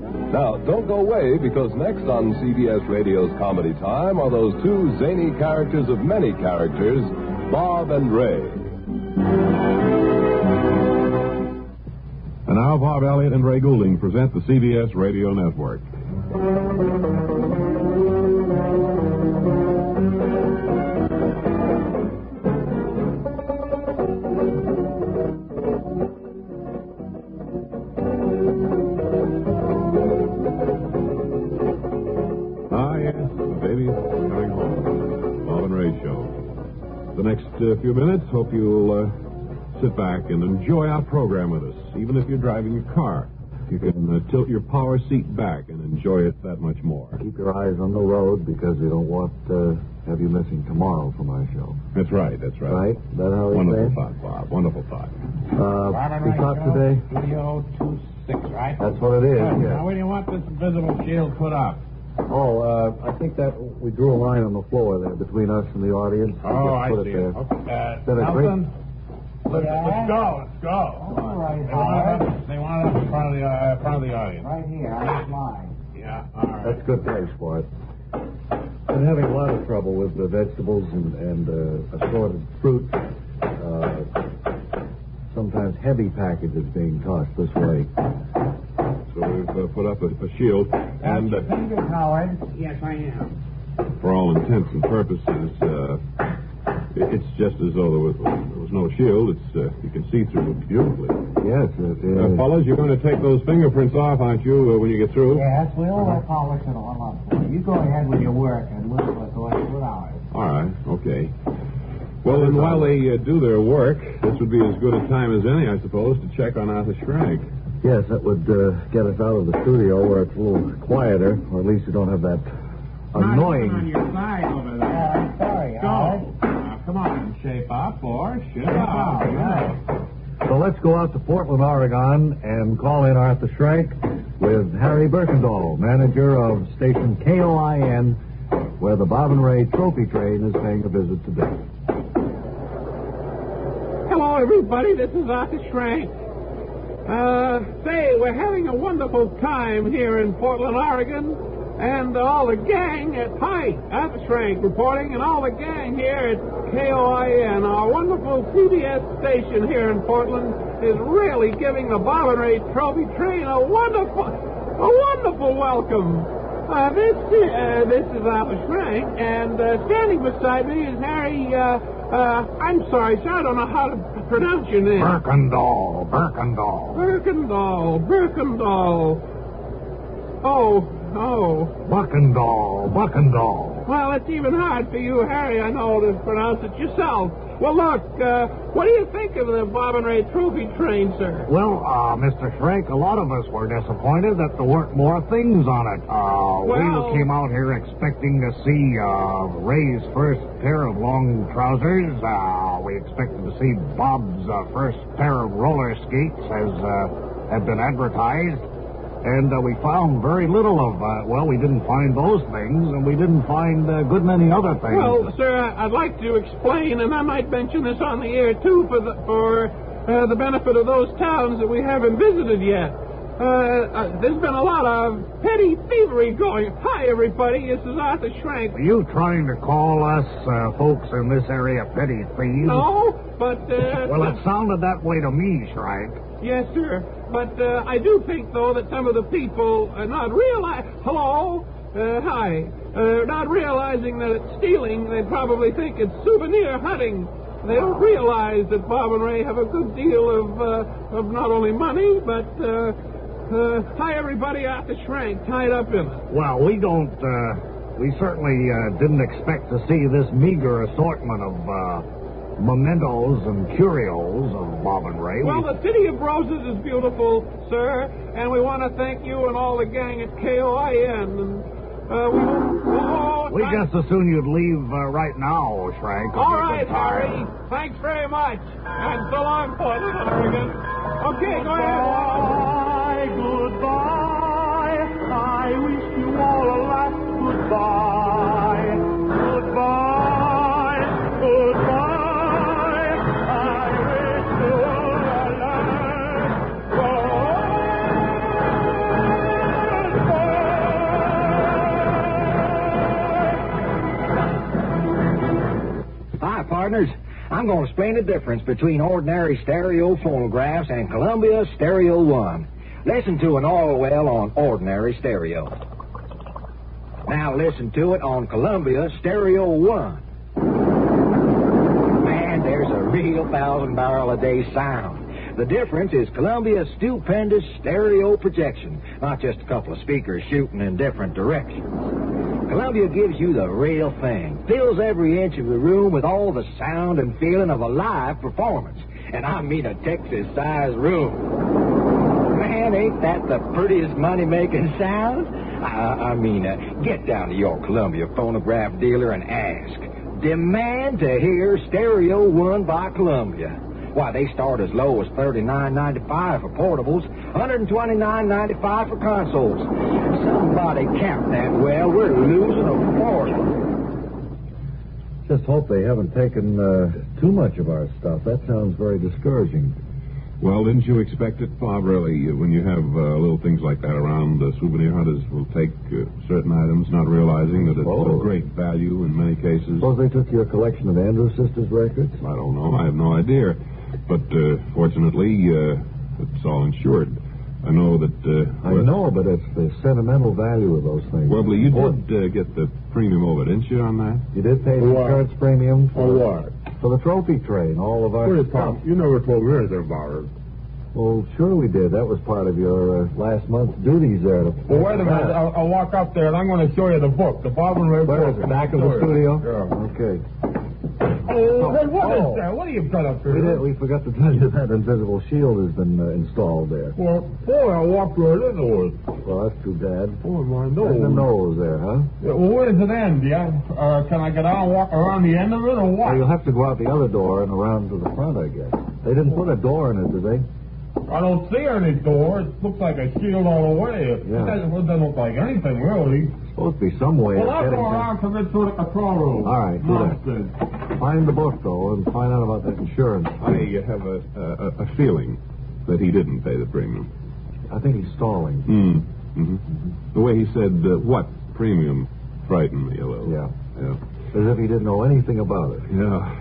Now, don't go away, because next on CBS Radio's Comedy Time are those two zany characters of many characters, Bob and Ray. And now Bob Elliott and Ray Goulding present the CBS Radio Network. The next few minutes, hope you'll sit back and enjoy our program with us. Even if you're driving your car, you can tilt your power seat back and enjoy it that much more. Keep your eyes on the road, because we don't want to have you missing tomorrow from our show. That's right, that's right. Right? That how wonderful thought, Bob. Wonderful thought. We talked today? Studio 26, right? That's what it is, yeah. Now, where do you want this invisible shield put up? Oh, I think that we drew a line on the floor there between us and the audience. Oh, I put see. it there. Okay. Nelson? Let's go. All right, They want it up in front of the audience. Right here, on this line. Yeah, all right. That's a good place for it. I'm having a lot of trouble with the vegetables and assorted fruit. Sometimes heavy packages being tossed this way. So we've put up a shield. And Fingers, Howard. Yes, I am. for all intents and purposes, it's just as though there was no shield. It's you can see through it beautifully. Yes, fellas, you're going to take those fingerprints off, aren't you, when you get through? Yes, we'll polish it all up for you. You go ahead with your work, and we'll go ahead with ours. All right, okay. Well, then, while they do their work, this would be as good a time as any, I suppose, to check on Arthur Schrank. Yes, that would get us out of the studio where it's a little quieter, or at least you don't have that annoying... on your side over there. I'm sorry, Howard. Now, come on, shape up or ship up. Right. So let's go out to Portland, Oregon, and call in Arthur Schrank with Harry Birkendahl, manager of station KOIN, where the Bob and Ray trophy train is paying a visit today. Hello, everybody. This is Arthur Schrank. Say, we're having a wonderful time here in Portland, Oregon, and all the gang hi, Arthur Schrank reporting, and all the gang here at KOIN, our wonderful CBS station here in Portland, is really giving the Bob and Ray trophy train a wonderful welcome. This is Arthur Schrank, and standing beside me is Harry, I'm sorry, sir, I don't know how to pronounce your name. Birkendahl. Oh. Buckendall. Well, it's even hard for you, Harry, I know, to pronounce it yourself. Well, look, what do you think of the Bob and Ray trophy train, sir? Well, Mr. Schrank, a lot of us were disappointed that there weren't more things on it. We came out here expecting to see Ray's first pair of long trousers. We expected to see Bob's first pair of roller skates, as had been advertised. And we found very little of, we didn't find those things, and we didn't find a good many other things. Well, sir, I'd like to explain, and I might mention this on the air, too, for the benefit of those towns that we haven't visited yet. There's been a lot of petty thievery going. Hi, everybody, this is Arthur Schrank. Are you trying to call us folks in this area petty thieves? No, but... well, it sounded that way to me, Schrank. Yes, sir. But I do think, though, that some of the people are not not realizing that it's stealing. They probably think it's souvenir hunting. They don't realize that Bob and Ray have a good deal of not only money, but... hi, everybody, Arthur Schrank, tied up in it. Well, we certainly didn't expect to see this meager assortment of... mementos and curios of Bob and Ray. Well, the City of Roses is beautiful, sir, and we want to thank you and all the gang at KOIN. And we just as soon you'd leave right now, Schrank. All right, Harry. Thanks very much. And so long, Portland, Oregon. Okay, go ahead. Goodbye. I wish you all a last goodbye. Goodbye. I'm going to explain the difference between ordinary stereo phonographs and Columbia Stereo 1. Listen to an oil well on ordinary stereo. Now listen to it on Columbia Stereo 1. Man, there's a real 1,000-barrel-a-day sound. The difference is Columbia's stupendous stereo projection, not just a couple of speakers shooting in different directions. Columbia gives you the real thing, fills every inch of the room with all the sound and feeling of a live performance. And I mean a Texas-sized room. Man, ain't that the prettiest money-making sound? I mean, get down to your Columbia phonograph dealer and ask. Demand to hear Stereo 1 by Columbia. Why, they start as low as $39.95 for portables, $129.95 for consoles. Somebody count that well. We're losing a fortune. Just hope they haven't taken too much of our stuff. That sounds very discouraging. Well, didn't you expect it, Bob? Really, when you have little things like that around, souvenir hunters will take certain items, not realizing that it's of great value in many cases. Suppose they took your collection of Andrews Sisters records? I don't know. I have no idea. But fortunately, it's all insured. I know that... I know, but it's the sentimental value of those things. Well, you did get the premium over, didn't you, on that? You did pay the insurance premium? For what? For the trophy train, all of our stuff. You never told me anything about it. Well, sure we did. That was part of your last month's duties there. Well, wait a minute. I'll walk up there, and I'm going to show you the book, the Bob and Ray book. Where is it? Back of the studio? Yeah. Okay. Oh, hey, what is that? What have you got up there? We forgot to tell you that invisible shield has been installed there. Well, boy, I walked right into it. Well, that's too bad. Oh, my nose. There's the nose there, huh? Yeah, well, where does it end? Can I get out and walk around the end of it, or what? Well, you'll have to go out the other door and around to the front, I guess. They didn't put a door in it, did they? I don't see any door. It looks like a shield all the way. Yeah. It doesn't look like anything, really. There's supposed to be some way Well, of I'll getting go around to the control room. All right, do that. Find the book, though, and find out about that insurance. I have a feeling that he didn't pay the premium. I think he's stalling. The way he said, what premium, frightened me a little. Yeah. As if he didn't know anything about it. Yeah.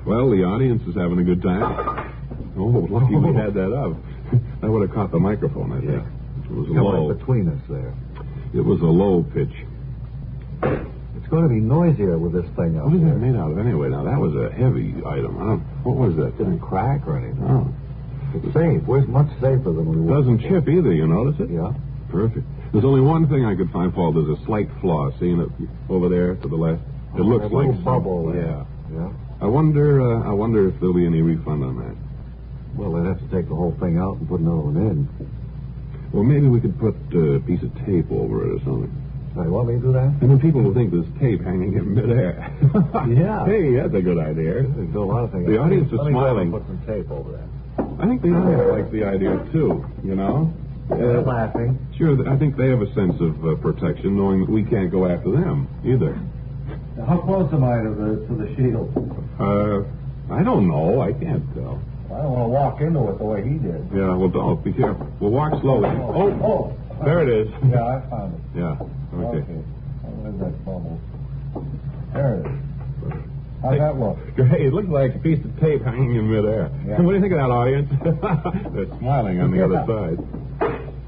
Well, the audience is having a good time. Oh, lucky we had that up. That would have caught the microphone, I think. It was low. Right between us there. It was a low pitch. It's going to be noisier with this thing up What is there. that made out of anyway? Now, that was a heavy item. What was that? Didn't crack or anything. Oh. It's safe. We're much safer than we were. Doesn't chip either, you notice it? Yeah. Perfect. There's only one thing I could find fault. There's a slight flaw. Seeing it over there to the left? It looks a like little bubble Yeah. Yeah. I wonder if there'll be any refund on that. Well, they'd have to take the whole thing out and put another one in. Well, maybe we could put a piece of tape over it or something. Now, you want me to do that? I mean, people will think there's tape hanging in midair. Yeah. Hey, that's a good idea. They do a lot of things. The audience is Let me go smiling. and put some tape over that. I think the audience likes the idea, too, you know? They're laughing. Sure, I think they have a sense of protection, knowing that we can't go after them, either. How close am I to the shield? I don't know. I can't tell. I don't want to walk into it the way he did. Yeah, well, don't. Be careful. We'll walk slowly. Oh, there it is. Yeah, I found it. Yeah, okay. Where's that bubble? There it is. How's that look? Hey, it looks like a piece of tape hanging in midair. Yeah. What do you think of that, audience? They're smiling on the other side.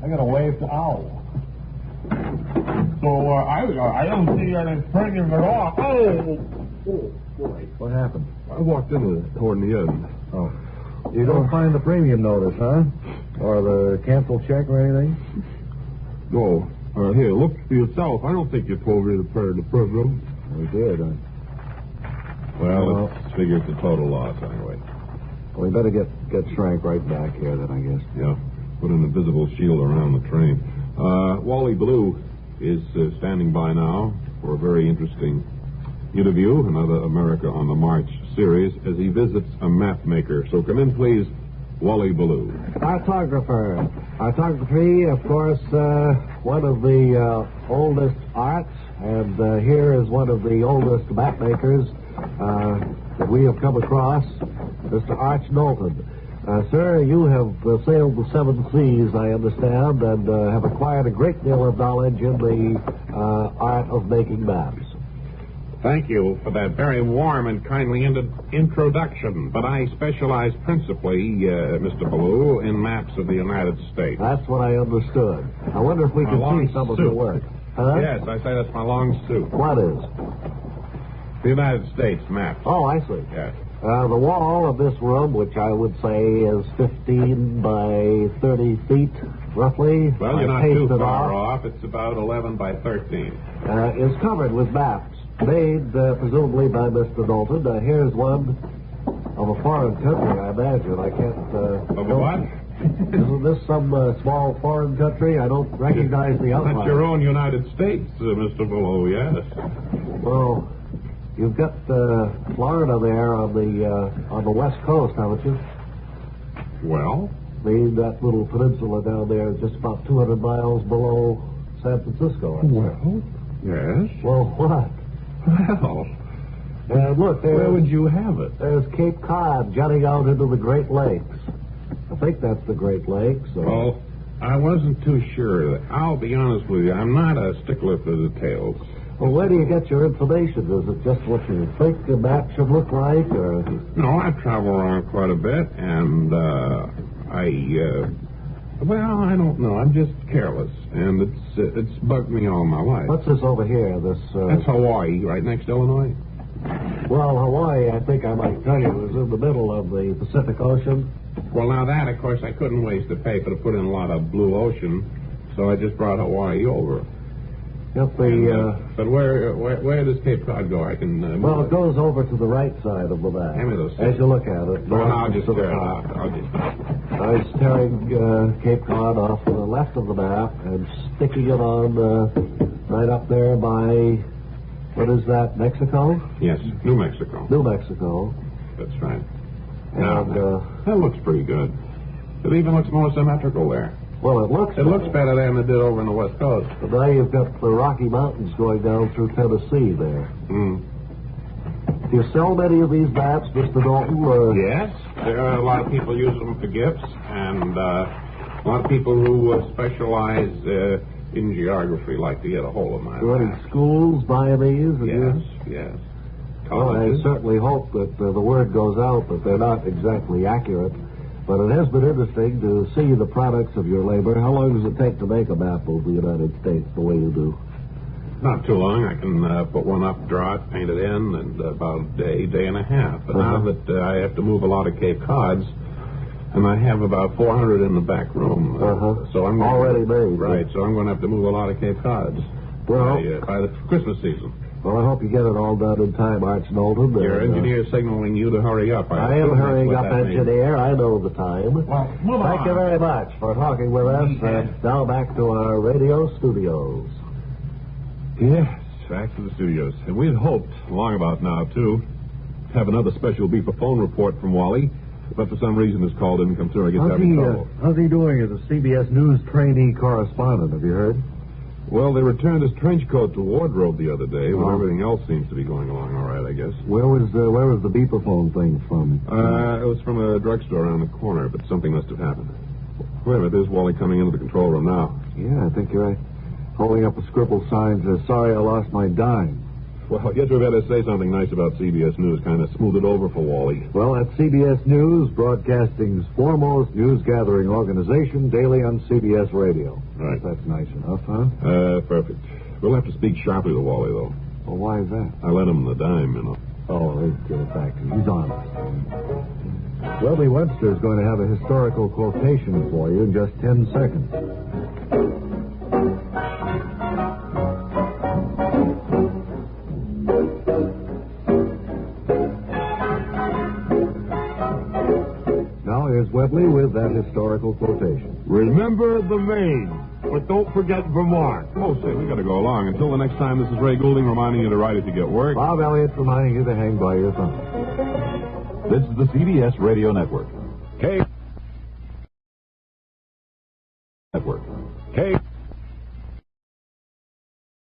I got to wave to Owl. So, I don't see any premium at all. Oh, boy. What happened? I walked into it toward the end. Oh. You don't find the premium notice, huh? Or the cancel check or anything? No. Here, look for yourself. I don't think you told me to pay the premium. We did. Well, let's figure it's a total loss anyway. Well, we better get Shrank right back here then, I guess. Yeah. Put an invisible shield around the train. Wally Ballou is standing by now for a very interesting interview, another America on the March series, as he visits a Mapmaker. So come in, please, Wally Ballou. Cartography, of course, one of the oldest arts, and here is one of the oldest mapmakers that we have come across, Mr. Arch Knowlton. Sir, you have sailed the seven seas, I understand, and have acquired a great deal of knowledge in the art of making maps. Thank you for that very warm and kindly introduction. But I specialize principally, Mr. Ballou, in maps of the United States. That's what I understood. I wonder if we can see some of your work. Huh? Yes, I say that's my long suit. What is? The United States map. Oh, I see. Yes. The wall of this room, which I would say is 15 by 30 feet, roughly. Well, you're not too far off. It's about 11 by 13. Is covered with maps made, presumably, by Mr. Knowlton. Here's one of a foreign country, I imagine. I can't... Of what? Isn't this some small foreign country? I don't recognize the outline. That's your own United States, Mr. Ballou, yes. Well... You've got Florida there on the west coast, haven't you? Well? That little peninsula down there is just about 200 miles below San Francisco. Well, yes. Well, what? Well, look, where would you have it? There's Cape Cod jutting out into the Great Lakes. I think that's the Great Lakes. Well, I wasn't too sure. I'll be honest with you. I'm not a stickler for details. Well, where do you get your information? Is it just what you think the map should look like, or...? No, I travel around quite a bit, and, well, I don't know. I'm just careless, and it's bugged me all my life. What's this over here, That's Hawaii, right next to Illinois. Well, Hawaii, I think I might tell you, is in the middle of the Pacific Ocean. Well, now that, of course, I couldn't waste the paper to put in a lot of blue ocean, so I just brought Hawaii over. But where does Cape Cod go? I can... well, it goes over to the right side of the map. Hand me those as you look at it. Well, I'll just tear it out. I was tearing Cape Cod off to the left of the map and sticking it on right up there by, what is that, Mexico? Yes, New Mexico. New Mexico. That's right. And that looks pretty good. It even looks more symmetrical there. Well, it looks better than it did over on the West Coast. But now you've got the Rocky Mountains going down through Tennessee there. Do you sell many of these maps, Mr. Knowlton? Yes. There are a lot of people using them for gifts, and a lot of people who specialize in geography like to get a hold of my Do any schools buy these? Yes. Well, I certainly hope that the word goes out that they're not exactly accurate. But it has been interesting to see the products of your labor. How long does it take to make a map of the United States the way you do? Not too long. I can put one up, draw it, paint it in, and about a day and a half. But now that I have to move a lot of Cape Cods, and I have about 400 in the back room. So I'm already made. Right, so I'm going to have to move a lot of Cape Cods by the Christmas season. Well, I hope you get it all done in time, Arch Knowlton. Your engineer signaling you to hurry up. I am hurrying up, engineer. I know the time. Well, move on. Thank you very much for talking with us. And now back to our radio studios. Yes, back to the studios. And we'd hoped, long about now, too, to have another special beeper phone report from Wally. But for some reason his call didn't come through. I guess having trouble. How's he doing as a CBS News trainee correspondent? Have you heard? Well, they returned his trench coat to wardrobe the other day, when everything else seems to be going along all right, I guess. Where was the beeper phone thing from? It was from a drugstore around the corner, but something must have happened. Wait a minute, there's Wally coming into the control room now. Yeah, I think you're right. Holding up a scribbled sign says, "Sorry, I lost my dime." Well, you better say something nice about CBS News, kind of smooth it over for Wally. Well, that's CBS News, broadcasting's foremost news-gathering organization, daily on CBS Radio. Right. That's nice enough, huh? Perfect. We'll have to speak sharply to Wally, though. Well, why is that? I lent him the dime, you know. Oh, let's get it back. He's on. Welby Webster's going to have a historical quotation for you in just 10 seconds. Here's Webley with that historical quotation. Remember the Maine, but don't forget Vermont. Oh, say, we got to go along. Until the next time, this is Ray Goulding reminding you to write if you get work. Bob Elliott reminding you to hang by your thumb. This is the CBS Radio Network. K.